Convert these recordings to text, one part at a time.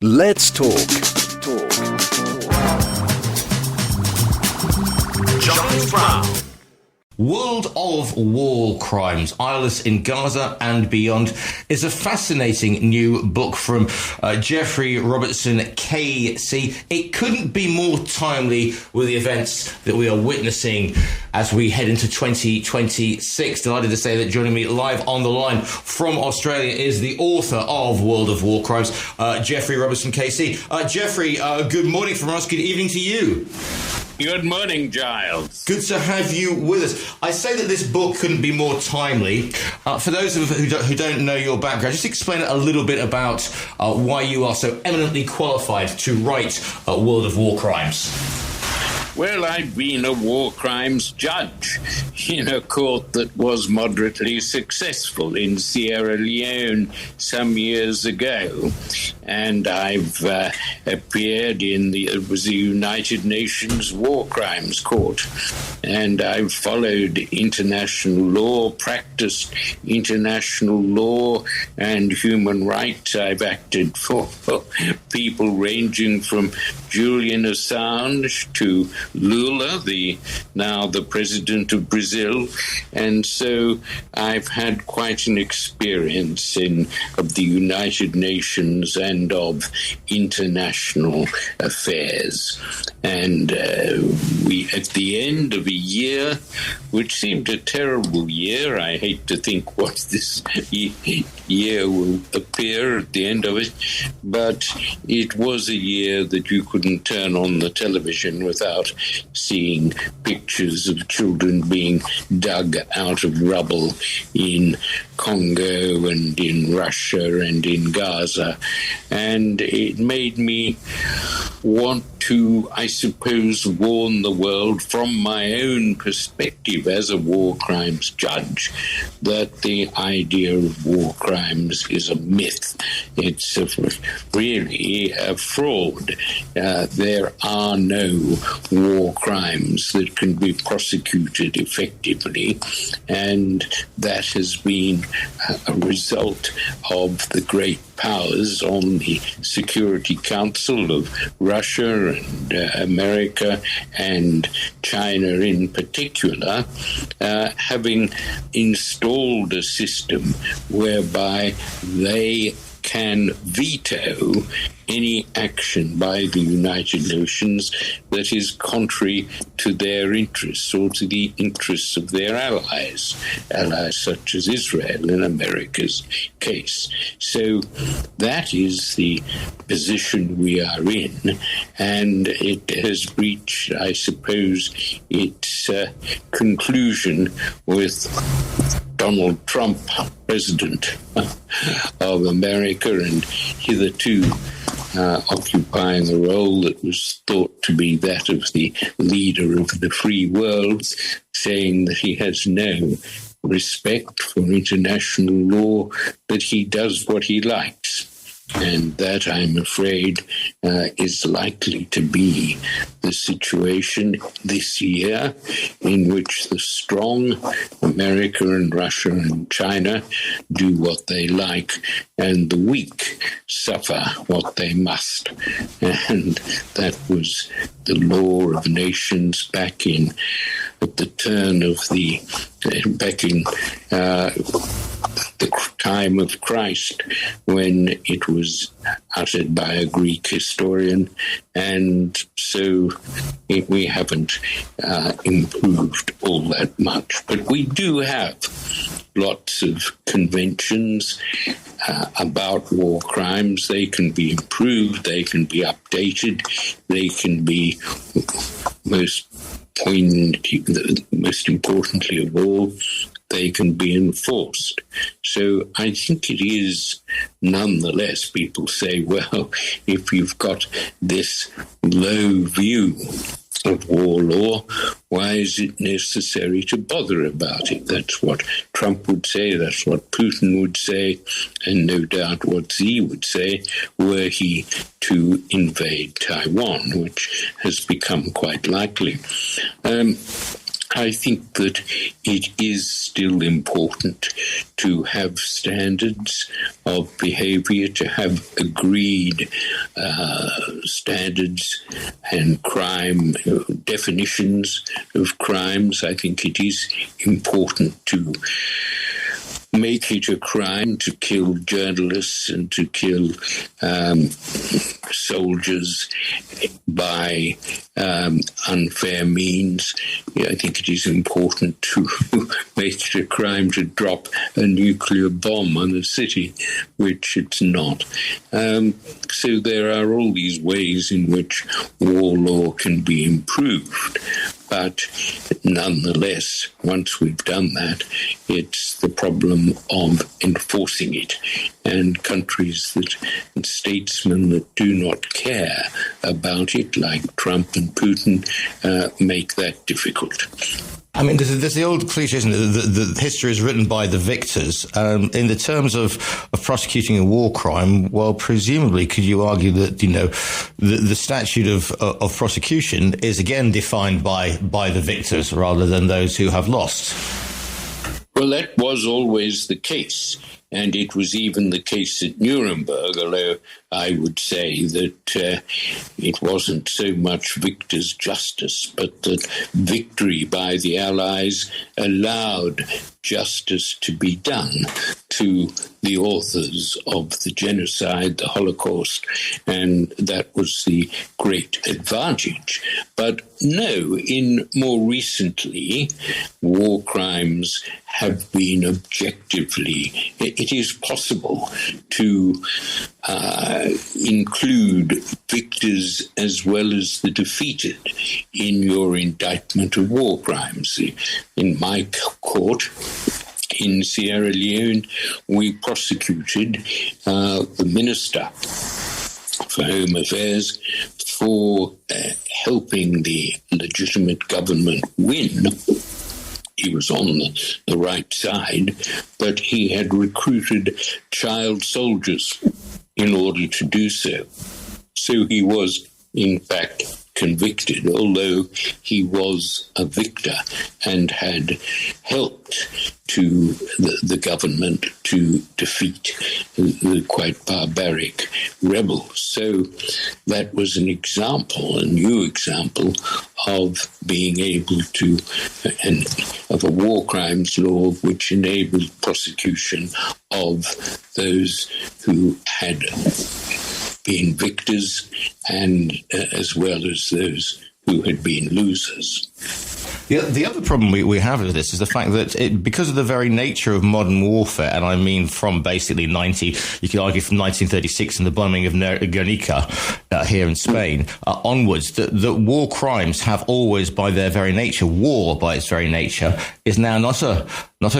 Let's talk. Giles Brown. World of War Crimes, Eyeless in Gaza and Beyond is a fascinating new book from Geoffrey, Robertson, KC. It couldn't be more timely with the events that we are witnessing as we head into 2026. Delighted to say that joining me live on the line from Australia is the author of World of War Crimes, Geoffrey, Robertson, KC. Geoffrey, good morning from us. Good evening to you. Good morning, Giles. Good to have you with us. I say that this book couldn't be more timely. For those of who don't know your background, just explain a little bit about why you are so eminently qualified to write World of War Crimes. Well, I've been a war crimes judge in a court that was moderately successful in Sierra Leone some years ago. And I've appeared in the United Nations War Crimes Court. And I've followed international law, practiced international law and human rights. I've acted for people ranging from Julian Assange to Lula, now the president of Brazil, and so I've had quite an experience of the United Nations and of international affairs. And we, at the end of a year, which seemed a terrible year, I hate to think what this year will appear at the end of it, but it was a year that you couldn't turn on the television without seeing pictures of children being dug out of rubble in Congo and in Russia and in Gaza. And it made me want to, I suppose, warn the world from my own perspective as a war crimes judge that the idea of war crimes is a myth. It's really a fraud. There are no war crimes that can be prosecuted effectively, and that has been a result of the great powers on the Security Council of Russia and America and China in particular, having installed a system whereby they can veto any action by the United Nations that is contrary to their interests or to the interests of their allies such as Israel in America's case. So that is the position we are in, and it has reached, I suppose, its conclusion with Donald Trump, president of America, and hitherto occupying a role that was thought to be that of the leader of the free world, saying that he has no respect for international law, that he does what he likes. And that, I'm afraid, is likely to be the situation this year, in which the strong, America and Russia and China, do what they like, and the weak suffer what they must. And that was the law of nations at the turn of the time of Christ, when it was uttered by a Greek historian, and so we haven't improved all that much. But we do have lots of conventions about war crimes. They can be improved, they can be updated, they can be most importantly of all, they can be enforced. So I think it is, nonetheless, people say, well, if you've got this low view of war law, why is it necessary to bother about it? That's what Trump would say, that's what Putin would say, and no doubt what Xi would say were he to invade Taiwan, which has become quite likely. I think that it is still important to have standards of behavior, to have agreed standards and crime definitions of crimes. I think it is important to make it a crime to kill journalists and to kill soldiers by unfair means. I think it is important to make it a crime to drop a nuclear bomb on a city, which it's not. So there are all these ways in which war law can be improved. But nonetheless, once we've done that, it's the problem of enforcing it. And countries and statesmen that do not care about it, like Trump and Putin, make that difficult. I mean, there's the old cliche, isn't it? The history is written by the victors. In the terms of prosecuting a war crime, well, presumably, could you argue that, the statute of prosecution is again defined by the victors rather than those who have lost? Well, that was always the case. And it was even the case at Nuremberg, although I would say that it wasn't so much victor's justice, but that victory by the Allies allowed justice to be done to the authors of the genocide, the Holocaust, and that was the great advantage. But no, more recently, war crimes have been objectively, it is possible to include victors as well as the defeated in your indictment of war crimes. In my court, in Sierra Leone, we prosecuted the Minister for Home Affairs for helping the legitimate government win. He was on the right side, but he had recruited child soldiers in order to do so. So he was, in fact, convicted, although he was a victor and had helped to the government to defeat the quite barbaric rebels. So that was an example, a new example of being able to, and of a war crimes law which enabled prosecution of those who had been victors and as well as those who had been losers. The other problem we have with this is the fact that because of the very nature of modern warfare, and I mean from basically you could argue from 1936 and the bombing of Guernica here in Spain onwards, that war crimes have always, by their very nature, war by its very nature, is now not a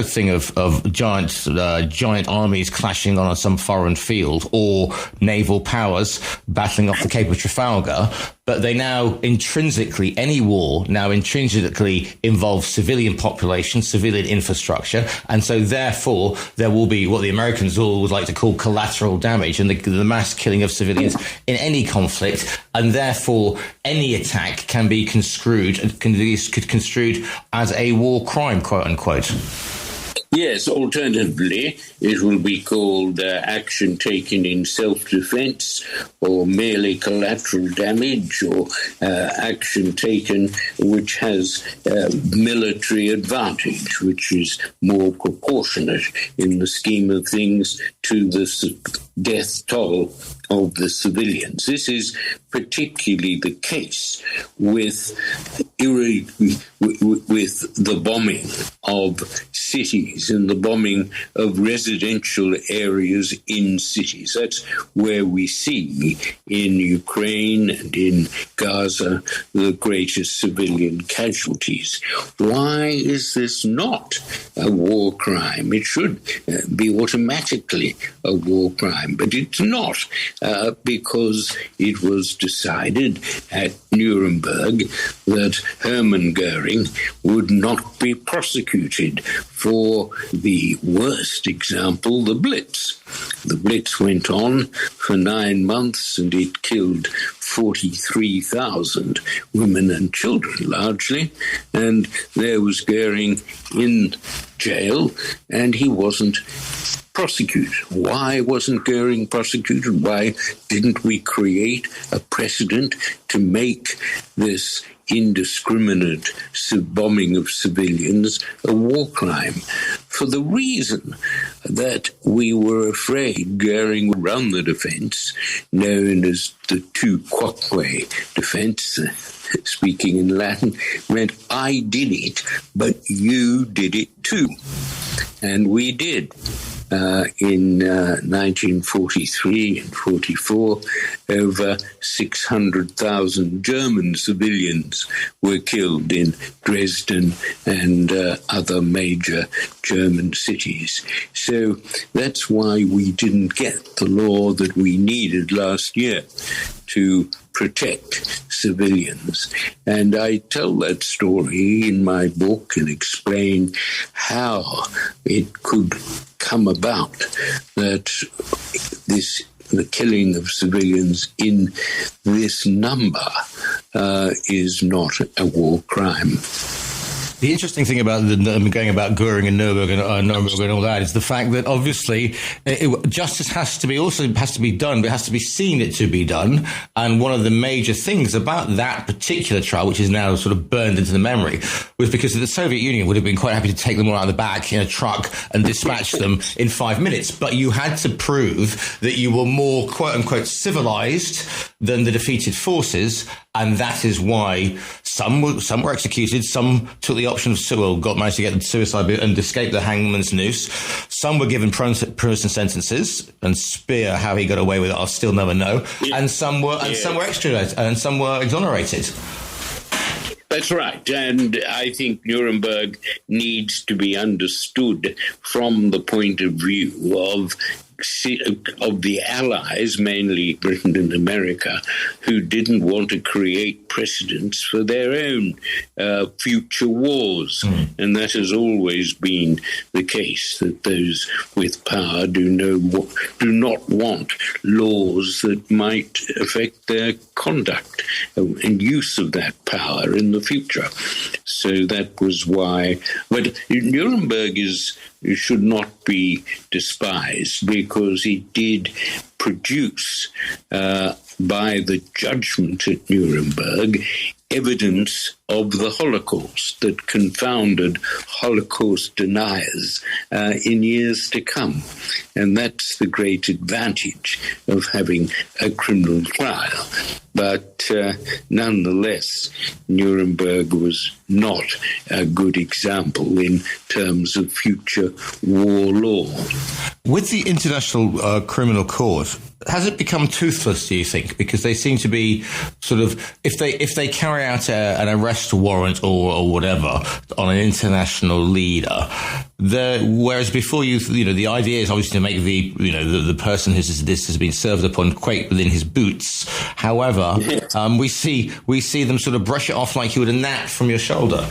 thing of giant armies clashing on some foreign field or naval powers battling off the Cape of Trafalgar, but they now any war now intrinsically involves civilian population, civilian infrastructure, and so therefore there will be what the Americans all would like to call collateral damage and the mass killing of civilians in any conflict, and therefore any attack can be construed as a war crime, quote unquote. Yes, alternatively, it will be called action taken in self-defense or merely collateral damage or action taken which has military advantage, which is more proportionate in the scheme of things to the death toll of the civilians. This is particularly the case with the bombing of cities and the bombing of residential areas in cities. That's where we see in Ukraine and in Gaza the greatest civilian casualties. Why is this not a war crime? It should be automatically a war crime, but it's not, because it was decided at Nuremberg that Hermann Goering would not be prosecuted for the worst example, the Blitz. The Blitz went on for 9 months and it killed 43,000 women and children largely, and there was Goering in jail and he wasn't prosecuted. Why wasn't Goering prosecuted? Why didn't we create a precedent to make this indiscriminate bombing of civilians a war crime? For the reason that we were afraid Goering would run the defense, known as the tu quoque defense, speaking in Latin, meant I did it, but you did it too. And we did. In 1943 and 44, over 600,000 German civilians were killed in Dresden and other major German cities. So that's why we didn't get the law that we needed last year to protect civilians. And I tell that story in my book and explain how it could come about that the killing of civilians in this number is not a war crime. The interesting thing about going about Goering and Nuremberg and all that is the fact that obviously justice has to be done, but it has to be seen it to be done. And one of the major things about that particular trial, which is now sort of burned into the memory, was because the Soviet Union would have been quite happy to take them all out of the back in a truck and dispatch them in 5 minutes. But you had to prove that you were more, quote unquote, civilized than the defeated forces. And that is why some were executed, some took the option of managed to get suicide and escape the hangman's noose. Some were given prison sentences, and Speer, how he got away with it, I'll still never know. Yeah. And some were extradited, and some were exonerated. That's right, and I think Nuremberg needs to be understood from the point of view of the Allies, mainly Britain and America, who didn't want to create precedents for their own future wars. And that has always been the case, that those with power do not want laws that might affect their conduct and use of that power in the future. So that was why. But Nuremberg should not be despised, because it did produce, by the judgment at Nuremberg, evidence of the Holocaust that confounded Holocaust deniers in years to come. And that's the great advantage of having a criminal trial. But nonetheless, Nuremberg was not a good example in terms of future war law. With the International Criminal Court, has it become toothless, do you think? Because they seem to be sort of, if they carry out an arrest warrant or whatever on an international leader, whereas before the idea is obviously to make the person this has been served upon quake within his boots. However, we see them sort of brush it off like you would a gnat from your shoulder.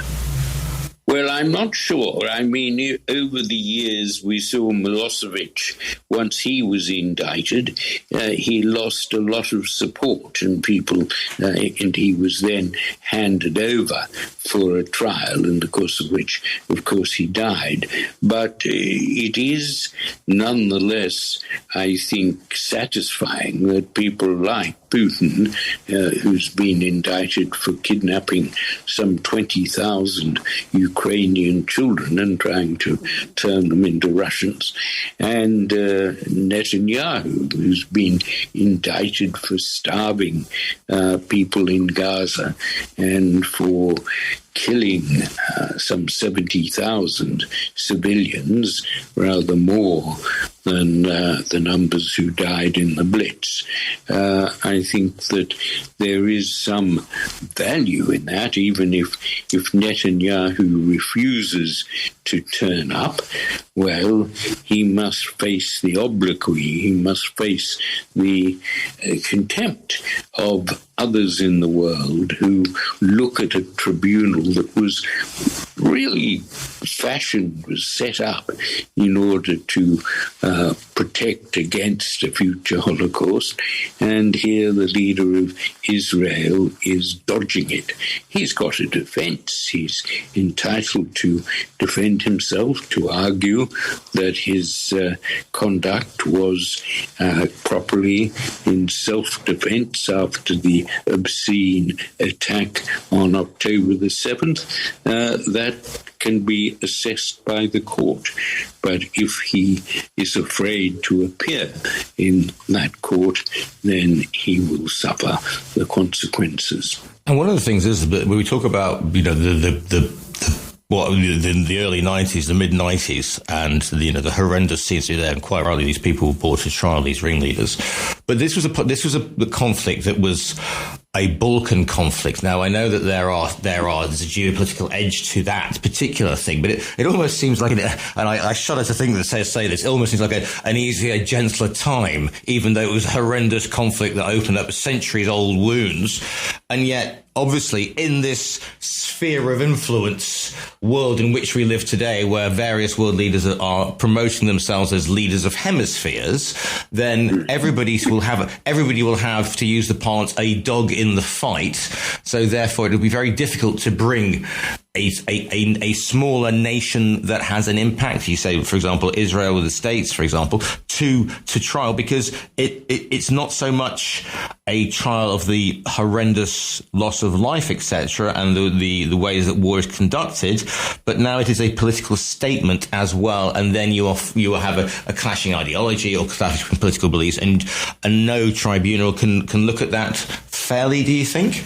Well, I'm not sure. I mean, over the years, we saw Milosevic, once he was indicted, he lost a lot of support and people, and he was then handed over for a trial, in the course of which, of course, he died. But it is nonetheless, I think, satisfying that people like Putin, who's been indicted for kidnapping some 20,000 Ukrainian children and trying to turn them into Russians, and Netanyahu, who's been indicted for starving people in Gaza and for killing some 70,000 civilians, rather more than the numbers who died in the Blitz. I think that there is some value in that, even if Netanyahu refuses to turn up. Well, he must face the obloquy, he must face the contempt of others in the world who look at a tribunal that was really fashioned, was set up in order to protect against a future Holocaust. And here the leader of Israel is dodging it. He's got a defense. He's entitled to defend himself, to argue that his conduct was properly in self-defense after the obscene attack on October the 7th. That can be assessed by the court. But if he is afraid to appear in that court, then he will suffer the consequences. And one of the things is that when we talk about, the early 90s, the mid 90s, and the horrendous scenes there, and quite rightly, these people were brought to trial, these ringleaders. But this was a conflict that was a Balkan conflict. Now, I know that there's a geopolitical edge to that particular thing, but it almost seems like, and I shudder to think that say this, it almost seems like an easier, gentler time, even though it was a horrendous conflict that opened up centuries-old wounds. And yet, obviously, in this sphere of influence world in which we live today, where various world leaders are promoting themselves as leaders of hemispheres, then everybody will have, to use the parlance, a dog in the fight. So therefore, it will be very difficult to bring a smaller nation that has an impact, you say, for example, Israel or the States, for example, to trial, because it's not so much a trial of the horrendous loss of life, etc., and the ways that war is conducted, but now it is a political statement as well, and then you will have a clashing ideology or clashing political beliefs, and no tribunal can look at that fairly, do you think?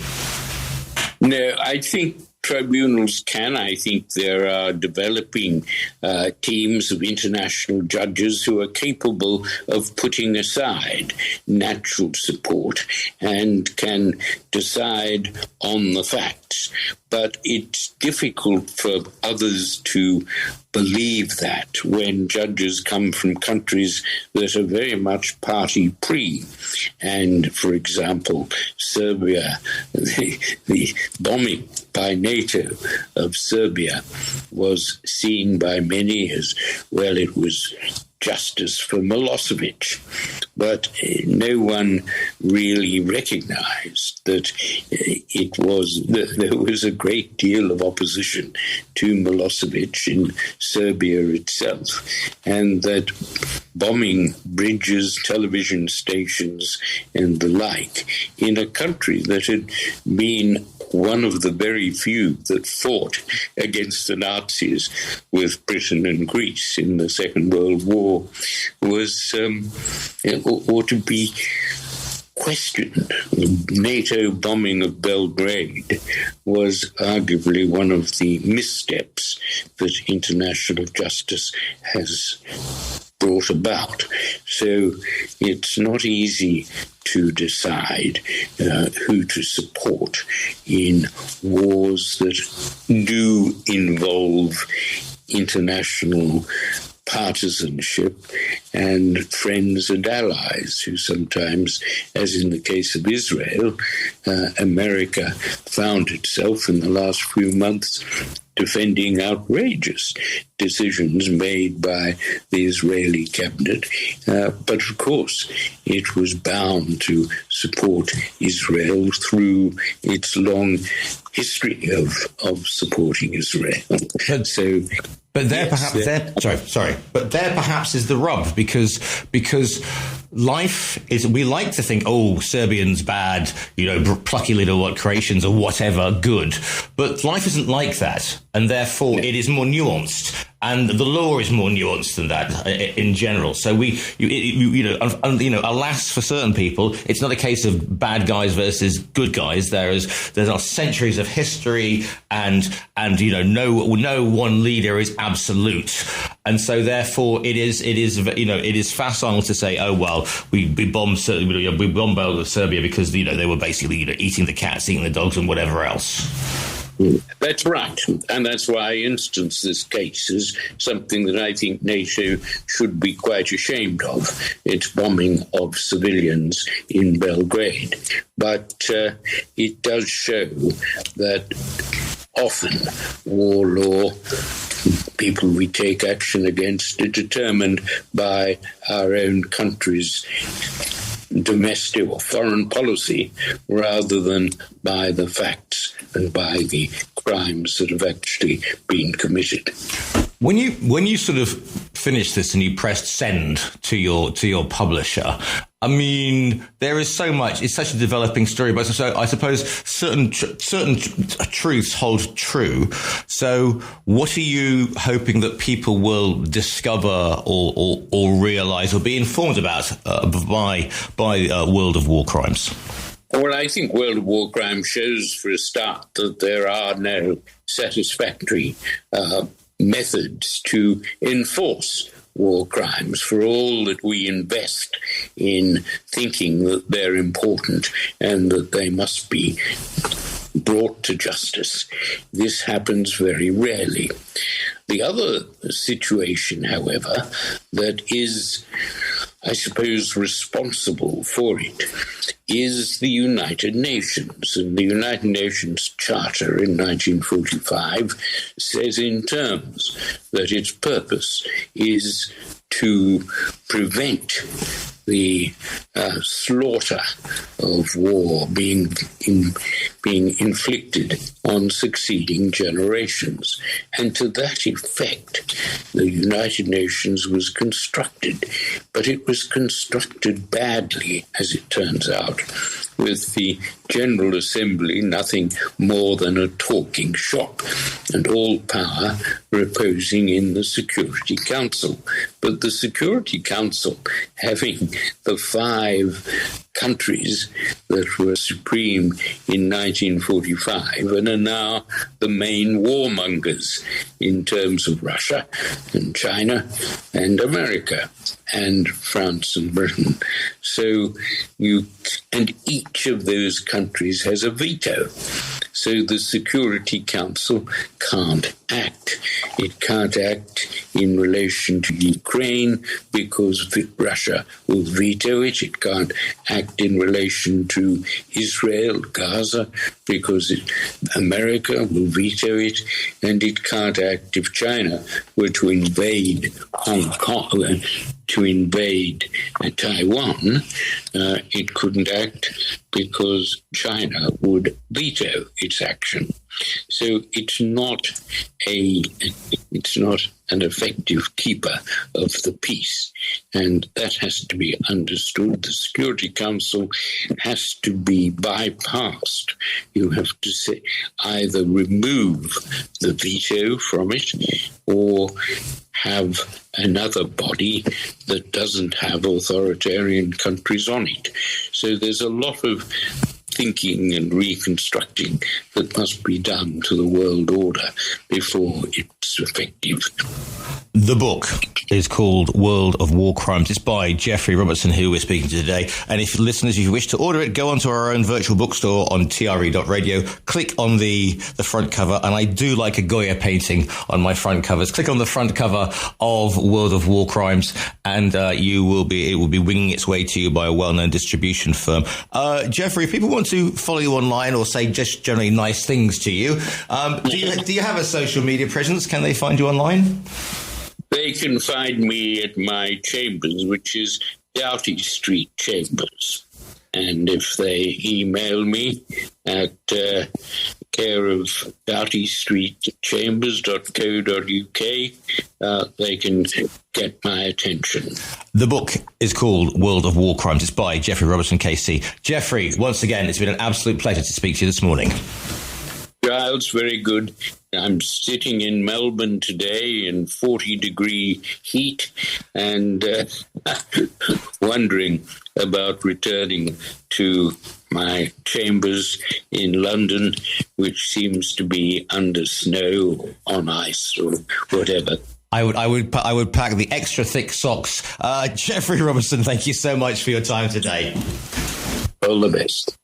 No, I think tribunals can. I think there are developing teams of international judges who are capable of putting aside natural support and can decide on the facts. But it's difficult for others to believe that when judges come from countries that are very much party-pre. And, for example, Serbia, the bombing by NATO of Serbia was seen by many as, well, it was justice for Milosevic. But no one really recognized that there was a great deal of opposition to Milosevic in Serbia itself, and that bombing bridges, television stations, and the like in a country that had been one of the very few that fought against the Nazis with Britain and Greece in the Second World War was ought to be questioned. The NATO bombing of Belgrade was arguably one of the missteps that international justice has brought about. So it's not easy to decide who to support in wars that do involve international partisanship and friends and allies who sometimes, as in the case of Israel, America found itself in the last few months defending outrageous decisions made by the Israeli cabinet. But of course, it was bound to support Israel through its long history of supporting Israel. But there perhaps is the rub, because life is, we like to think, oh, Serbians bad, plucky little Croatians or whatever good, but life isn't like that, and therefore it is more nuanced. And the law is more nuanced than that in general. So alas for certain people, it's not a case of bad guys versus good guys. There are centuries of history, and no one leader is absolute. And so therefore it is facile to say, oh well, we bombed Serbia because they were basically eating the cats, eating the dogs, and whatever else. That's right. And that's why I instance this case as something that I think NATO should be quite ashamed of, its bombing of civilians in Belgrade. But it does show that often war law, people we take action against, are determined by our own country's domestic or foreign policy rather than by the facts and by the crimes that have actually been committed. When you sort of finished this and you pressed send to your publisher, I mean, there is so much. It's such a developing story, but so I suppose certain truths hold true. So, what are you hoping that people will discover or realise or be informed about by World of War Crimes? Well, I think World of War Crimes shows, for a start, that there are no satisfactory methods to enforce war crimes, for all that we invest in thinking that they're important and that they must be brought to justice. This happens very rarely. The other situation, however, that is, I suppose, responsible for it is the United Nations. And the United Nations Charter in 1945 says in terms that its purpose is to prevent the slaughter of war being inflicted on succeeding generations. And to that effect, the United Nations was constructed, but it was constructed badly, as it turns out, with the General Assembly nothing more than a talking shop, and all power reposing in the Security Council. But the Security Council, having the 5 countries that were supreme in 1945 and are now the main warmongers in terms of Russia and China and America and France and Britain. So and each of those countries has a veto. So the Security Council can't act. It can't act in relation to Ukraine because Russia will veto it. It can't act in relation to Israel, Gaza, because America will veto it. And it can't act if China were to invade Hong Kong, to invade Taiwan. It couldn't act because China would veto its action. So it's not an effective keeper of the peace, and that has to be understood. The Security Council has to be bypassed. You have to say either remove the veto from it or have another body that doesn't have authoritarian countries on it. So there's a lot of thinking and reconstructing that must be done to the world order before it's effective. The book is called World of War Crimes. It's by Geoffrey Robertson, who we're speaking to today. And if listeners, if you wish to order it, go onto our own virtual bookstore on TRE.radio, click on the front cover. And I do like a Goya painting on my front covers. Click on the front cover of World of War Crimes, and it will be winging its way to you by a well-known distribution firm. Geoffrey, if people want to follow you online or say just generally nice things to you, do you have a social media presence? Can they find you online? They can find me at my chambers, which is Doughty Street Chambers. And if they email me at care of Doughty Street Chambers.co.uk, they can get my attention. The book is called World of War Crimes. It's by Geoffrey Robertson, KC. Geoffrey, once again, it's been an absolute pleasure to speak to you this morning. Giles, very good. I'm sitting in Melbourne today in 40-degree heat and wondering about returning to my chambers in London, which seems to be under snow, on ice, or whatever. I would pack the extra thick socks. Geoffrey Robertson, thank you so much for your time today. All the best.